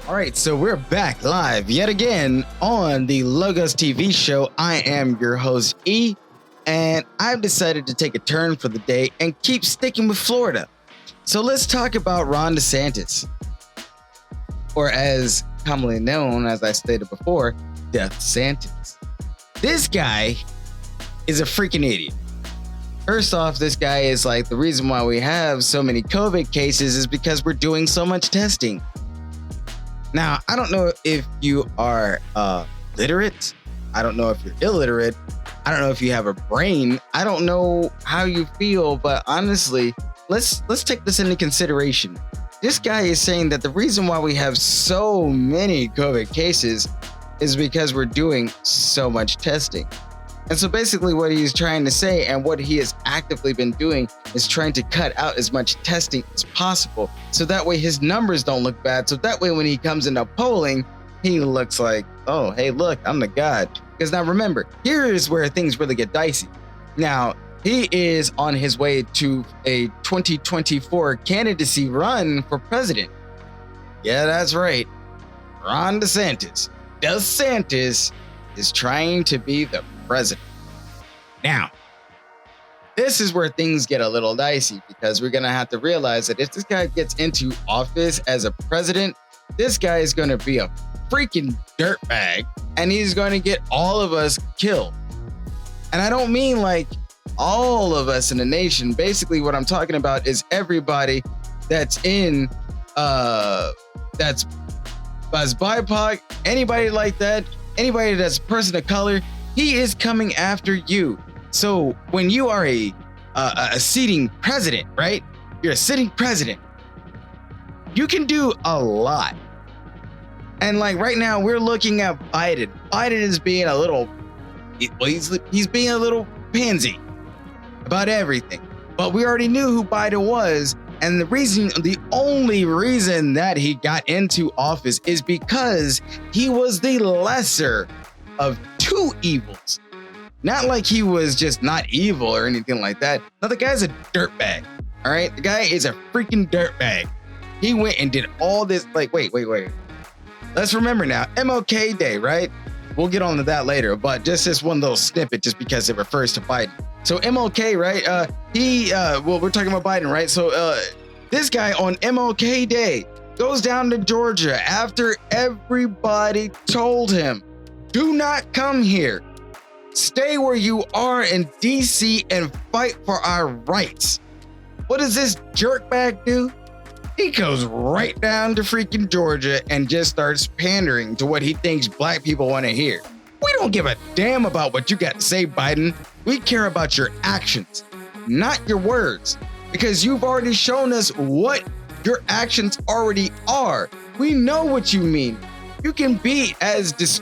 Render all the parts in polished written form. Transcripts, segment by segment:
All right, so we're back live yet again on the Logos TV show. I am your host, E, and I've decided to take a turn for the day and keep sticking with Florida. So let's talk about Ron DeSantis, or as commonly known, as I stated before, Death Santis. This guy is a freaking idiot. First off, this guy is like, the reason why we have so many COVID cases is because we're doing so much testing. Now, I don't know if you are literate. I don't know if you're illiterate. I don't know if you have a brain. I don't know how you feel, but honestly, let's take this into consideration. This guy is saying that the reason why we have so many COVID cases is because we're doing so much testing. And so basically what he's trying to say, and what he has actively been doing, is trying to cut out as much testing as possible. So that way his numbers don't look bad. So that way when he comes into polling, he looks like, oh, hey, look, I'm the god. Because now remember, here is where things really get dicey. Now, he is on his way to a 2024 candidacy run for president. Yeah, that's right. Ron DeSantis. DeSantis is trying to be the president. Now, this is where things get a little dicey, because we're going to have to realize that if this guy gets into office as a president, this guy is going to be a freaking dirtbag, and he's going to get all of us killed. And I don't mean like all of us in the nation. Basically, what I'm talking about is everybody that's in, that's BIPOC, anybody like that, anybody that's a person of color. He is coming after you. So when you are a sitting president, right? You're a sitting president. You can do a lot. And like right now, we're looking at Biden. Biden is being a little, he's being a little pansy about everything. But we already knew who Biden was. And the only reason that he got into office is because he was the lesser of two evils. Not like he was just not evil or anything like that. No, the guy's a dirtbag. All right, the guy is a freaking dirtbag. He went and did all this. Like, wait. Let's remember now, MLK Day, right? We'll get on to that later, but just this one little snippet, just because it refers to Biden. So MLK, right? Well, we're talking about Biden, right? So this guy on MLK Day goes down to Georgia after everybody told him, do not come here. Stay where you are in DC and fight for our rights. What does this jerkbag do? He goes right down to freaking Georgia and just starts pandering to what he thinks black people want to hear. We don't give a damn about what you got to say, Biden. We care about your actions, not your words, because you've already shown us what your actions already are. We know what you mean. You can be as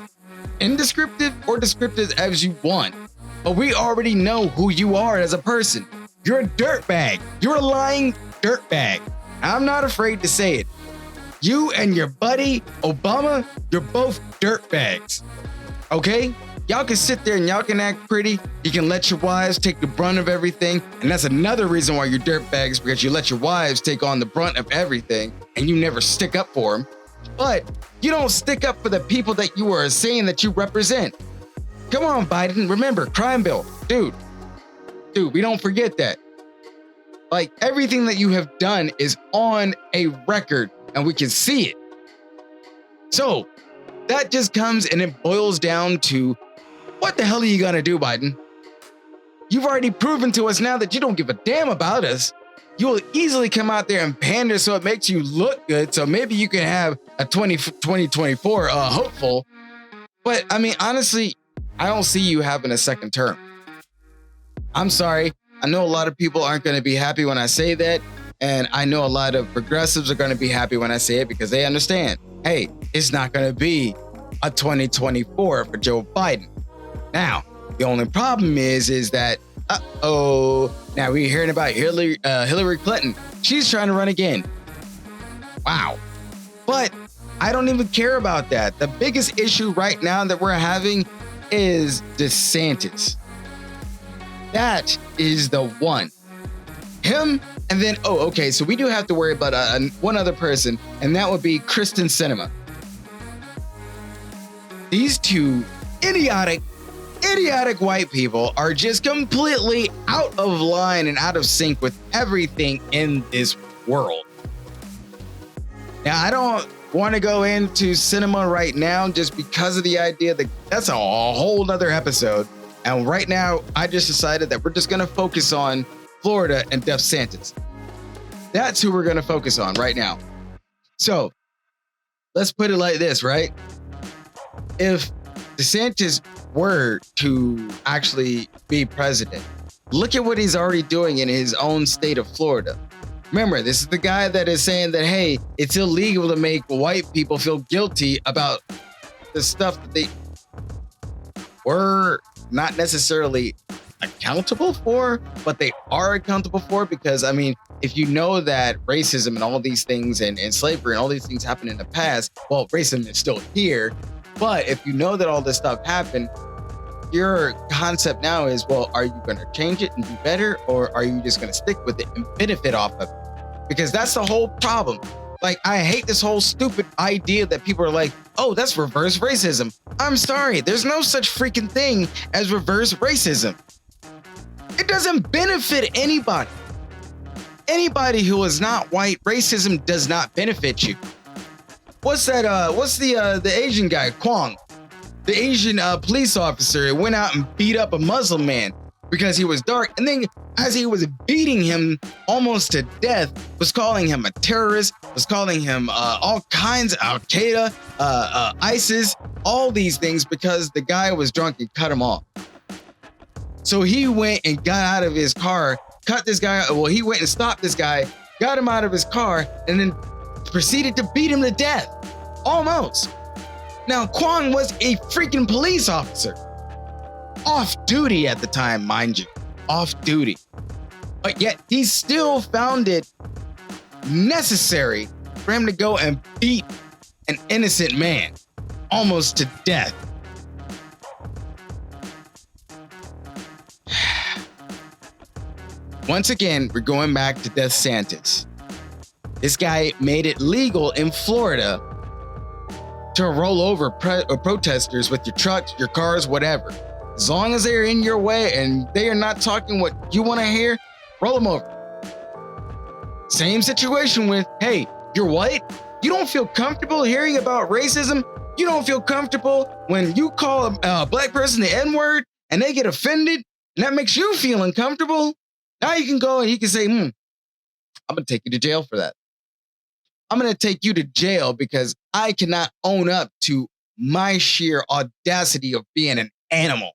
indescriptive or descriptive as you want, but we already know who you are as a person. You're a dirtbag. You're a lying dirtbag. I'm not afraid to say it. You and your buddy Obama, you're both dirtbags. Okay? Y'all can sit there and y'all can act pretty. You can let your wives take the brunt of everything. And that's another reason why you're dirtbags, because you let your wives take on the brunt of everything and you never stick up for them. But you don't stick up for the people that you are saying that you represent. Come on, Biden. Remember, crime bill. Dude, we don't forget that. Like, everything that you have done is on a record and we can see it. So that just comes and it boils down to, what the hell are you going to do, Biden? You've already proven to us now that you don't give a damn about us. You will easily come out there and pander so it makes you look good. So maybe you can have a 2024 hopeful. But I mean, honestly, I don't see you having a second term. I'm sorry. I know a lot of people aren't going to be happy when I say that. And I know a lot of progressives are going to be happy when I say it, because they understand, hey, it's not going to be a 2024 for Joe Biden. Now, the only problem is that, now we're hearing about Hillary Clinton. She's trying to run again. Wow. But I don't even care about that. The biggest issue right now that we're having is DeSantis. That is the one. Him, and then, so we do have to worry about one other person, and that would be Kristen Sinema. these two idiotic white people are just completely out of line and out of sync with everything in this world. Now, I don't want to go into cinema right now just because of the idea that that's a whole nother episode. And right now, I just decided that we're just going to focus on Florida and DeSantis. That's who we're going to focus on right now. So let's put it like this, right? If DeSantis were to actually be president, look at what he's already doing in his own state of Florida. Remember, this is the guy that is saying that, hey, it's illegal to make white people feel guilty about the stuff that they were not necessarily accountable for, but they are accountable for. Because, I mean, if you know that racism and all these things and slavery and all these things happened in the past, well, racism is still here. But if you know that all this stuff happened, your concept now is, well, are you going to change it and do better, or are you just going to stick with it and benefit off of it? Because that's the whole problem. Like, I hate this whole stupid idea that people are like, oh, that's reverse racism. I'm sorry, there's no such freaking thing as reverse racism. It doesn't benefit anybody. Anybody who is not white, racism does not benefit you. What's that? What's the Asian guy, Kwong? The Asian police officer went out and beat up a Muslim man because he was dark. And then as he was beating him almost to death, was calling him a terrorist, was calling him all kinds of Al-Qaeda, ISIS, all these things because the guy was drunk and cut him off. So he went and got out of his car, cut this guy. Well, he went and stopped this guy, got him out of his car, and then proceeded to beat him to death. Almost. Now, Kwong was a freaking police officer. Off duty at the time, mind you. Off duty. But yet, he still found it necessary for him to go and beat an innocent man almost to death. Once again, we're going back to DeSantis. This guy made it legal in Florida to roll over protesters with your trucks, your cars, whatever. As long as they're in your way and they are not talking what you want to hear, roll them over. Same situation with, hey, you're white. You don't feel comfortable hearing about racism. You don't feel comfortable when you call a black person the N-word and they get offended and that makes you feel uncomfortable. Now you can go and you can say, I'm going to take you to jail for that. I'm going to take you to jail because I cannot own up to my sheer audacity of being an animal.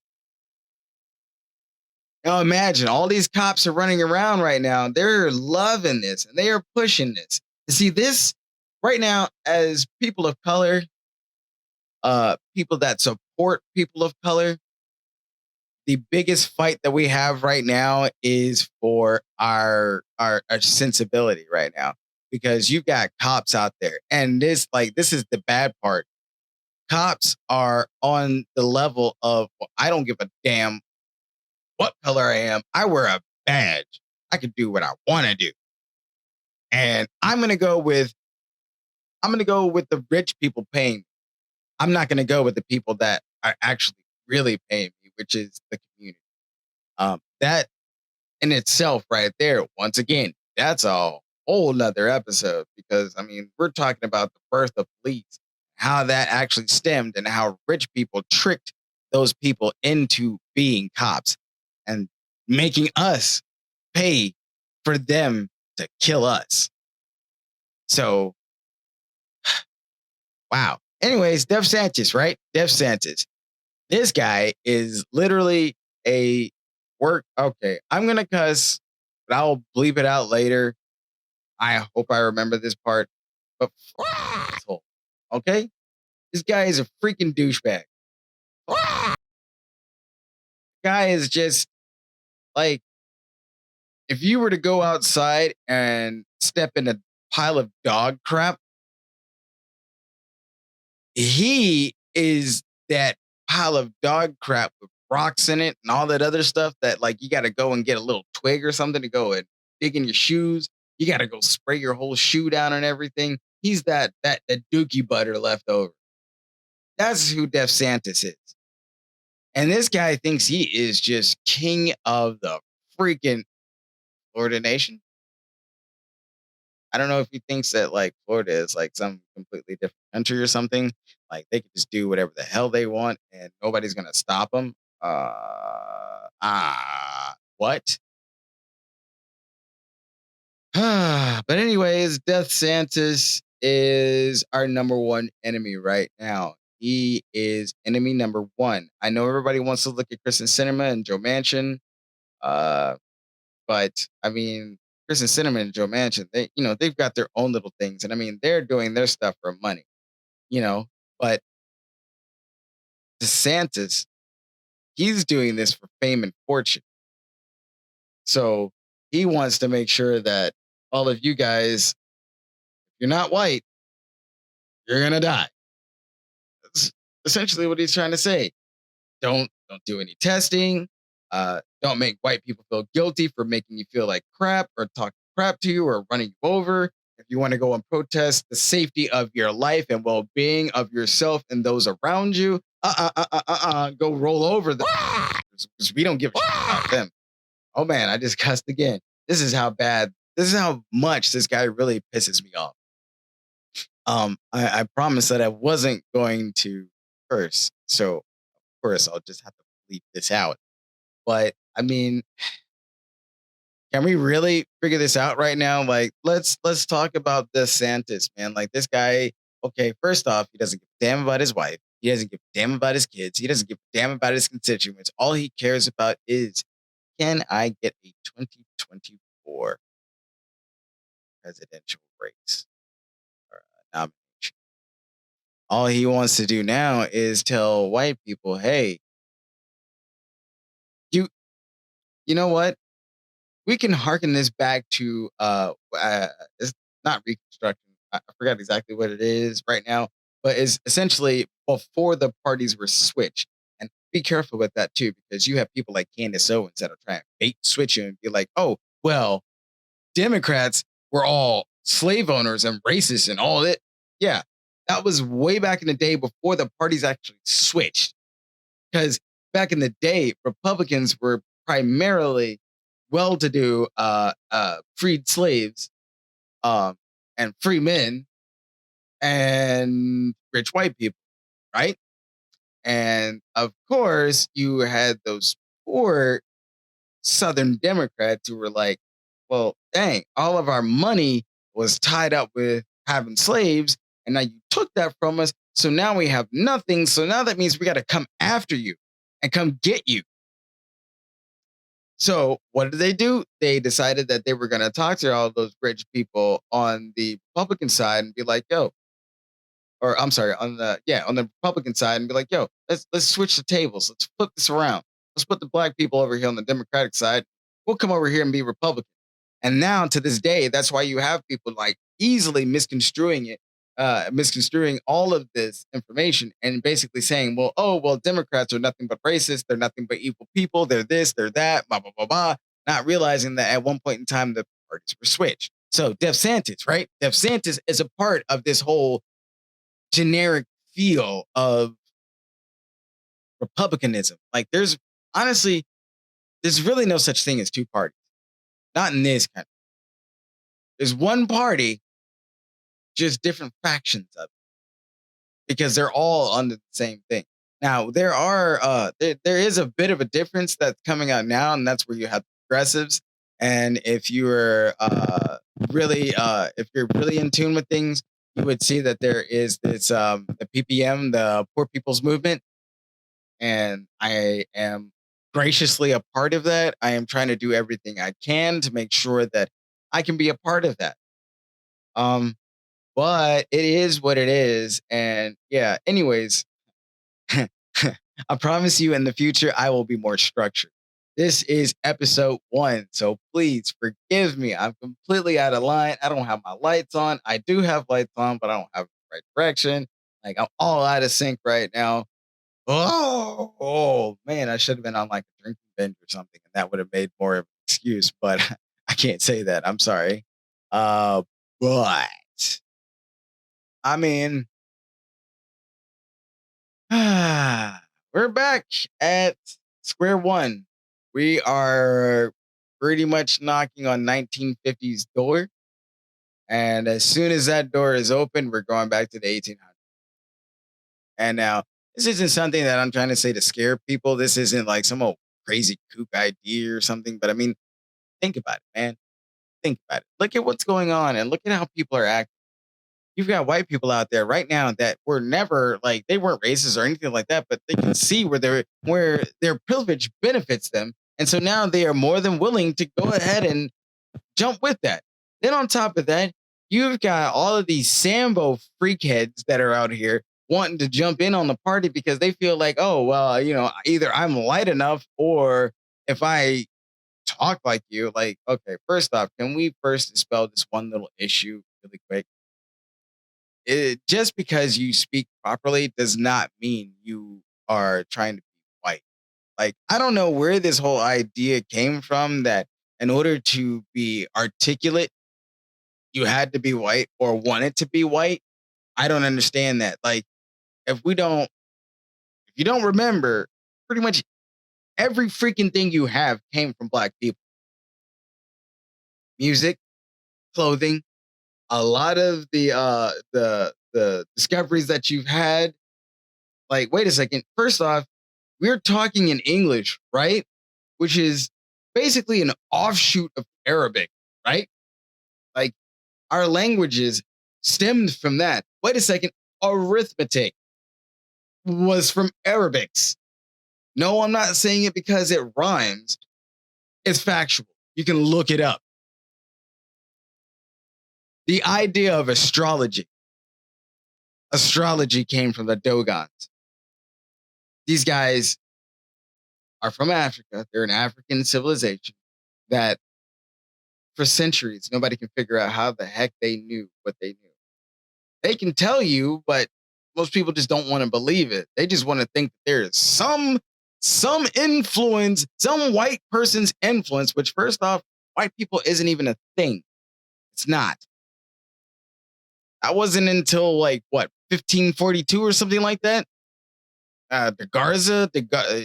Now imagine all these cops are running around right now. They're loving this and they are pushing this. You see this right now as people of color, people that support people of color. The biggest fight that we have right now is for our sensibility right now, because you've got cops out there, and this is the bad part. Cops are on the level of, well, I don't give a damn what color I am. I wear a badge. I can do what I want to do, and I'm gonna go with the rich people paying me. I'm not gonna go with the people that are actually really paying me, which is the community. That in itself right there, once again, that's a whole nother episode, because I mean, we're talking about the birth of police, how that actually stemmed and how rich people tricked those people into being cops and making us pay for them to kill us. So, wow. Anyways, DeSantis, right? DeSantis. This guy is literally a work. Okay, I'm going to cuss, but I'll bleep it out later. I hope I remember this part. But asshole, okay? This guy is a freaking douchebag. Guy is just like, if you were to go outside and step in a pile of dog crap, he is that pile of dog crap with rocks in it and all that other stuff that, like, you got to go and get a little twig or something to go and dig in your shoes. You got to go spray your whole shoe down and everything. He's that dookie butter left over. That's who DeSantis is. And this guy thinks he is just king of the freaking Florida nation. I don't know if he thinks that like Florida is like some completely different country or something. Like they can just do whatever the hell they want and nobody's gonna stop them. What? But anyways, Death Santis is our number one enemy right now. He is enemy number one. I know everybody wants to look at Kristen Cinema and Joe Manchin, uh, but I mean, Kristen Cinema and Joe Manchin, they've got their own little things, and I mean, they're doing their stuff for money, you know. But DeSantis, he's doing this for fame and fortune. So he wants to make sure that all of you guys, if you're not white, you're gonna die. That's essentially what he's trying to say. Don't do any testing. Don't make white people feel guilty for making you feel like crap or talking crap to you or running you over. If you want to go and protest the safety of your life and well-being of yourself and those around you, go roll over the because we don't give a shit about them. Oh man, I just cussed again. This is how bad. This is how much this guy really pisses me off. I promised that I wasn't going to curse, so of course I'll just have to bleep this out. But I mean, can we really figure this out right now? Like, let's talk about DeSantis, man. Like this guy. Okay, first off, he doesn't give a damn about his wife. He doesn't give a damn about his kids. He doesn't give a damn about his constituents. All he cares about is, can I get a 2024 presidential race or nomination? All he wants to do now is tell white people, hey, you you know what? We can harken this back to it's not reconstruction. I forgot exactly what it is right now, but it's essentially before the parties were switched. And be careful with that too, because you have people like Candace Owens that are trying to bait switch you and be like, oh, well, Democrats were all slave owners and racist and all it. Yeah, that was way back in the day before the parties actually switched. Because back in the day, Republicans were primarily well-to-do freed slaves, um, and free men and rich white people, right? And of course, you had those poor Southern Democrats who were like, well, dang, all of our money was tied up with having slaves, and now you took that from us. So now we have nothing. So now that means we got to come after you and come get you. So what did they do? They decided that they were going to talk to all those rich people on the Republican side and be like, yo, or I'm sorry, on the Republican side and be like, yo, let's switch the tables. Let's flip this around. Let's put the black people over here on the Democratic side. We'll come over here and be Republican. And now to this day, that's why you have people like easily misconstruing it, misconstruing all of this information and basically saying, well, oh, well, Democrats are nothing but racist. They're nothing but evil people. They're this, they're that, blah, blah, blah, blah. Not realizing that at one point in time, the parties were switched. So DeSantis, right? DeSantis is a part of this whole generic feel of republicanism. Like honestly, there's really no such thing as two parties. Not in this country. There's one party, just different factions of it, because they're all under the same thing. Now there is a bit of a difference that's coming out now, and that's where you have progressives. And if you're really in tune with things, you would see that there is this the PPM, the Poor People's Movement, and I am graciously a part of that. I am trying to do everything I can to make sure that I can be a part of that. Um, but it is what it is. And yeah, anyways, I promise you in the future, I will be more structured. This is episode 1. So please forgive me. I'm completely out of line. I don't have my lights on. I do have lights on, but I don't have the right direction. Like I'm all out of sync right now. Oh man, I should have been on like a drinking binge or something, and that would have made more of an excuse, but I can't say that. I'm sorry. But I mean, We're back at square one. We are pretty much knocking on 1950s door. And as soon as that door is open, we're going back to the 1800s. And now, this isn't something that I'm trying to say to scare people. This isn't like some old crazy kook idea or something. But I mean, think about it, man. Think about it. Look at what's going on and look at how people are acting. You've got white people out there right now that were never like they weren't racist or anything like that, but they can see where their privilege benefits them. And so now they are more than willing to go ahead and jump with that. Then on top of that, you've got all of these Sambo freakheads that are out here wanting to jump in on the party because they feel like, oh, well, either I'm light enough or if I talk like you, like, okay, first off, can we first dispel this one little issue really quick? Just because you speak properly does not mean you are trying to be white. Like, I don't know where this whole idea came from that in order to be articulate, you had to be white or wanted to be white. I don't understand that. Like, if you don't remember, pretty much every freaking thing you have came from black people. Music, clothing, a lot of the discoveries that you've had. Like, wait a second. First off, we're talking in English, right? Which is basically an offshoot of Arabic, right? Like, our languages stemmed from that. Wait a second. Arithmetic was from Arabics. No, I'm not saying it because it rhymes. It's factual. You can look it up. The idea of astrology came from the Dogons. These guys are from Africa. They're an African civilization that for centuries, nobody can figure out how the heck they knew what they knew. They can tell you, but most people just don't want to believe it. They just want to think that there is some influence, some white person's influence, which first off, white people isn't even a thing. It's not. That wasn't until like what, 1542 or something like that. The Garza,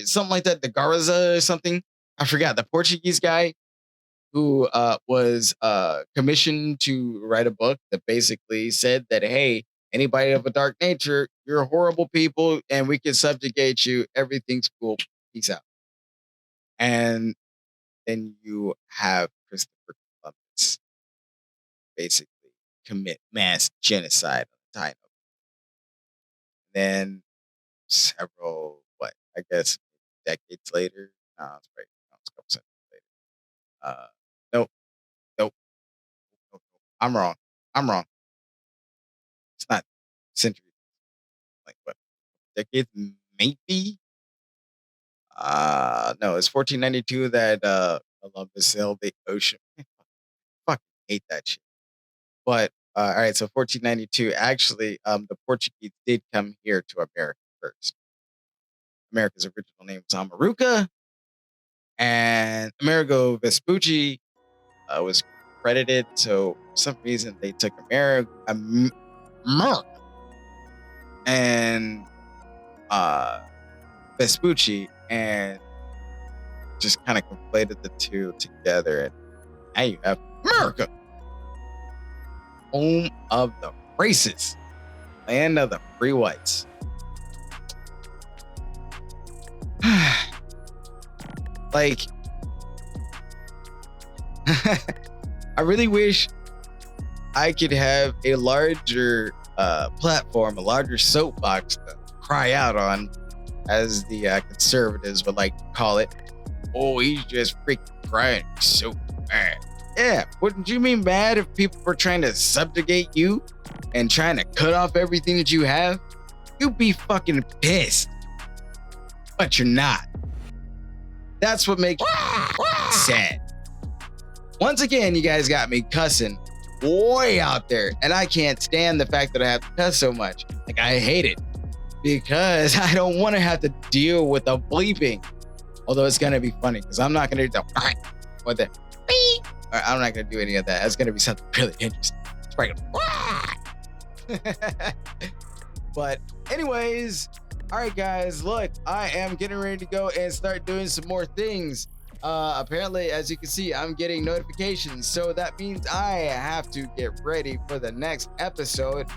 something like that. The Garza or something. I forgot. The Portuguese guy who was commissioned to write a book that basically said that, hey, anybody of a dark nature, you're horrible people and we can subjugate you. Everything's cool. Peace out. And then you have Christopher Columbus basically commit mass genocide on the time. Then several, I guess, decades later. No, it's probably a couple centuries later. Nope, nope, nope. I'm wrong. It's not centuries. Like what? Decades, maybe. No, it's 1492 that Columbus sailed the ocean. Fucking hate that shit. But all right, so 1492. Actually, the Portuguese did come here to America first. America's original name was Amaruca, and Amerigo Vespucci was credited. So for some reason, they took America and Vespucci and just kind of conflated the two together, and now you have America, home of the races, land of the free whites. Like, I really wish I could have a larger platform, a larger soapbox to cry out on, as the conservatives would like to call it. Oh, he's just freaking crying so bad. Yeah, wouldn't you be mad if people were trying to subjugate you and trying to cut off everything that you have? You'd be fucking pissed. But you're not. That's what makes me sad. Once again, you guys got me cussing way out there, and I can't stand the fact that I have to cuss so much. Like, I hate it because I don't want to have to deal with the bleeping. Although it's gonna be funny because I'm not gonna do the what the beep. I'm not gonna do any of that. That's gonna be something really interesting. It's probably gonna. But anyways, All right, guys, look, I am getting ready to go and start doing some more things. Apparently, as you can see, I'm getting notifications. So that means I have to get ready for the next episode,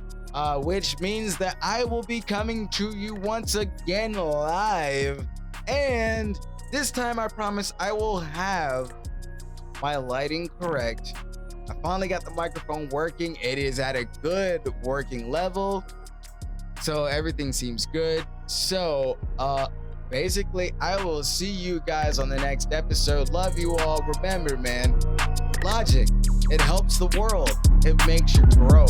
which means that I will be coming to you once again live. And this time, I promise I will have my lighting correct. I finally got the microphone working. It is at a good working level. So everything seems good. So basically, I will see you guys on the next episode. Love you all. Remember, man, logic, it helps the world. It makes you grow.